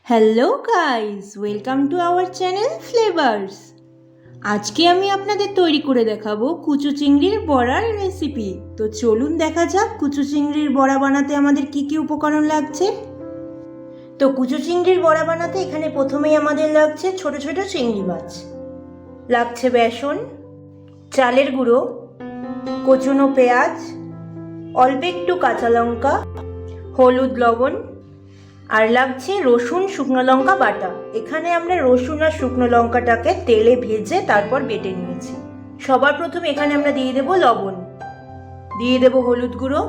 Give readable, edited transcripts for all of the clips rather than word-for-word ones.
Hello guys, welcome to our channel flavours. আজকে আমি আপনাদের তৈরি করে দেখাবো কুচু চিংড়ির বড়ার রেসিপি। তো চলুন দেখা যাক কুচু চিংড়ির বড়া বানাতে আমাদের কি কি উপকরণ লাগছে। তো কুচু চিংড়ির বড়া বানাতে এখানে প্রথমেই আমাদের লাগছে ছোট ছোট চিংড়ি মাছ, লাগছে বেসন, চালের গুঁড়ো, কচুনো পেঁয়াজ, অল্প একটু কাঁচা লঙ্কা, হলুদ, লবণ, আর লাগছে রসুন, শুকনো লঙ্কা বাটা। এখানে আমরা রসুন আর শুকনো লঙ্কাটাকে তেলে ভেজে তারপর বেটে নিয়েছি। সবার প্রথমে এখানে আমরা দিয়ে দেব লবণ, দিয়ে দেব হলুদ গুঁড়ো,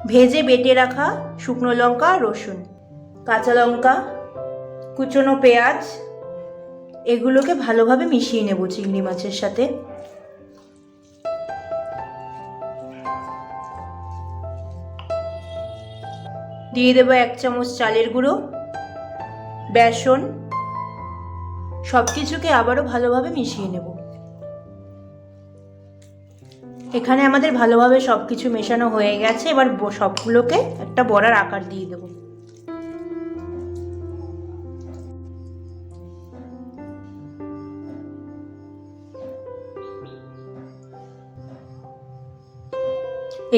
ভেজে বেটে রাখা শুকনো লঙ্কা, রসুন, কাঁচা লঙ্কা, কুচনো পেঁয়াজ, এগুলোকে ভালোভাবে মিশিয়ে নেব চিংড়ি মাছের সাথে। দিয়ে দেবো 1 চামচ চালের গুঁড়ো, বেসন, সব কিছুকে আবারও ভালোভাবে মিশিয়ে নেব। এখানে আমাদের ভালোভাবে সব কিছু মেশানো হয়ে গেছে। এবার সবগুলোকে একটা বড়ার আকার দিয়ে দেব।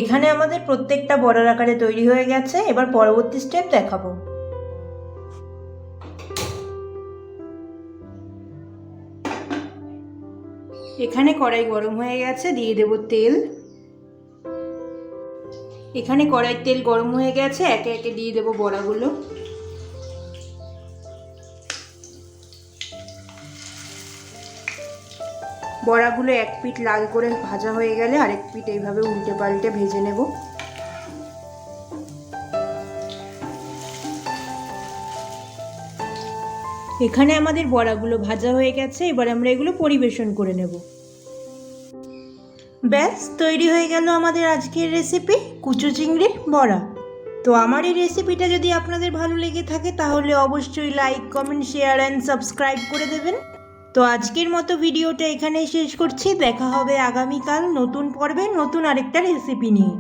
এখানে আমাদের প্রত্যেকটা বড়ার আকারে তৈরি হয়ে গেছে। এবার পরবর্তী স্টেপ দেখাবো। এখানে কড়াই গরম হয়ে গেছে, দিয়ে দেব তেল। এখানে কড়াইয়ের তেল গরম হয়ে গেছে, একে একে দিয়ে দেব বড়াগুলো। বড়াগুলো এক পিঠ লাল করে ভাজা হয়ে গেলে আরেক পিঠ এইভাবে উল্টে পাল্টে ভেজে নেব। এখানে আমাদের বড়াগুলো ভাজা হয়ে গেছে। এবার আমরা এগুলো পরিবেশন করে নেব। ব্যাস তৈরি হয়ে গেল আমাদের আজকের রেসিপি কুচু চিংড়ির বড়া। তো আমার এই রেসিপিটা যদি আপনাদের ভালো লেগে থাকে তাহলে অবশ্যই like, comment, share and subscribe করে দেবেন। তো আজকের মতো ভিডিওটা এখানেই শেষ করছি। দেখা হবে আগামীকাল নতুন পর্বে নতুন আরেকটা রেসিপি নিয়ে।